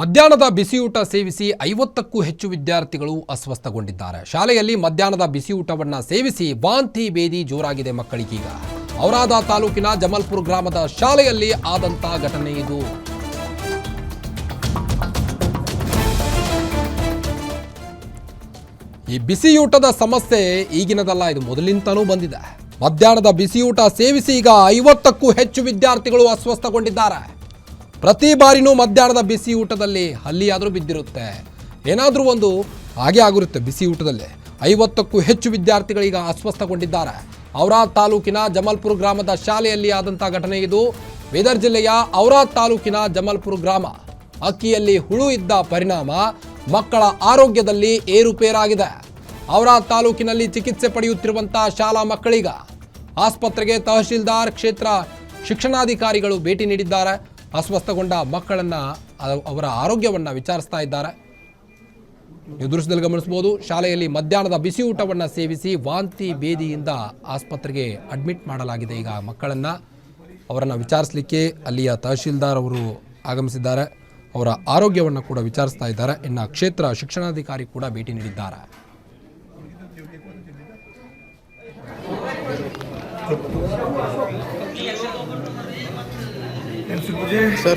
ಮಧ್ಯಾಹ್ನದ ಬಿಸಿಯೂಟ ಸೇವಿಸಿ 50ಕ್ಕೂ ಹೆಚ್ಚು ವಿದ್ಯಾರ್ಥಿಗಳು ಅಸ್ವಸ್ಥಗೊಂಡಿದ್ದಾರೆ. ಶಾಲೆಯಲ್ಲಿ ಮಧ್ಯಾಹ್ನದ ಬಿಸಿಯೂಟವನ್ನು ಸೇವಿಸಿ ವಾಂತಿ ಭೇದಿ ಜೋರಾಗಿದೆ ಮಕ್ಕಳಿಗೀಗ. ಔರಾದ ತಾಲೂಕಿನ ಜಮಲ್ಪುರ ಗ್ರಾಮದ ಶಾಲೆಯಲ್ಲಿ ಆದಂತ ಘಟನೆ ಇದು. ಈ ಬಿಸಿಯೂಟದ ಸಮಸ್ಯೆ ಈಗಿನದಲ್ಲ, ಇದು ಮೊದಲಿಂದಲೂ ಬಂದಿದೆ. ಮಧ್ಯಾಹ್ನದ ಬಿಸಿಯೂಟ ಸೇವಿಸಿ ಈಗ 50ಕ್ಕೂ ಹೆಚ್ಚು ವಿದ್ಯಾರ್ಥಿಗಳು ಅಸ್ವಸ್ಥಗೊಂಡಿದ್ದಾರೆ. ಪ್ರತಿ ಬಾರಿನೂ ಮಧ್ಯಾಹ್ನದ ಬಿಸಿ ಊಟದಲ್ಲಿ ಹಲ್ಲಿಯಾದರೂ ಬಿದ್ದಿರುತ್ತೆ, ಏನಾದರೂ ಒಂದು ಹಾಗೆ ಆಗಿರುತ್ತೆ. ಬಿಸಿ ಊಟದಲ್ಲಿ 50ಕ್ಕೂ ಹೆಚ್ಚು ವಿದ್ಯಾರ್ಥಿಗಳೀಗ ಅಸ್ವಸ್ಥಗೊಂಡಿದ್ದಾರೆ. ಔರಾದ್ ತಾಲೂಕಿನ ಜಮಲ್ಪುರ ಗ್ರಾಮದ ಶಾಲೆಯಲ್ಲಿ ಆದಂಥ ಘಟನೆ ಇದು. ಬೀದರ್ ಜಿಲ್ಲೆಯ ಔರಾದ್ ತಾಲೂಕಿನ ಜಮಲ್ಪುರ ಗ್ರಾಮ. ಅಕ್ಕಿಯಲ್ಲಿ ಹುಳು ಇದ್ದ ಪರಿಣಾಮ ಮಕ್ಕಳ ಆರೋಗ್ಯದಲ್ಲಿ ಏರುಪೇರಾಗಿದೆ. ಔರಾದ್ ತಾಲೂಕಿನಲ್ಲಿ ಚಿಕಿತ್ಸೆ ಪಡೆಯುತ್ತಿರುವಂಥ ಶಾಲಾ ಮಕ್ಕಳೀಗ ಆಸ್ಪತ್ರೆಗೆ ತಹಶೀಲ್ದಾರ್, ಕ್ಷೇತ್ರ ಶಿಕ್ಷಣಾಧಿಕಾರಿಗಳು ಭೇಟಿ ನೀಡಿದ್ದಾರೆ. ಅಸ್ವಸ್ಥಗೊಂಡ ಮಕ್ಕಳನ್ನು ಅವರ ಆರೋಗ್ಯವನ್ನು ವಿಚಾರಿಸ್ತಾ ಇದ್ದಾರೆ. ನೀವು ದೃಶ್ಯದಲ್ಲಿ ಗಮನಿಸಬಹುದು, ಶಾಲೆಯಲ್ಲಿ ಮಧ್ಯಾಹ್ನದ ಬಿಸಿ ಊಟವನ್ನು ಸೇವಿಸಿ ವಾಂತಿ ಭೇದಿಯಿಂದ ಆಸ್ಪತ್ರೆಗೆ ಅಡ್ಮಿಟ್ ಮಾಡಲಾಗಿದೆ. ಈಗ ಮಕ್ಕಳನ್ನು ಅವರನ್ನು ವಿಚಾರಿಸಲಿಕ್ಕೆ ಅಲ್ಲಿಯ ತಹಶೀಲ್ದಾರ್ ಅವರು ಆಗಮಿಸಿದ್ದಾರೆ. ಅವರ ಆರೋಗ್ಯವನ್ನು ಕೂಡ ವಿಚಾರಿಸ್ತಾ ಇದ್ದಾರೆ. ಇನ್ನು ಕ್ಷೇತ್ರ ಶಿಕ್ಷಣಾಧಿಕಾರಿ ಕೂಡ ಭೇಟಿ ನೀಡಿದ್ದಾರೆ. सर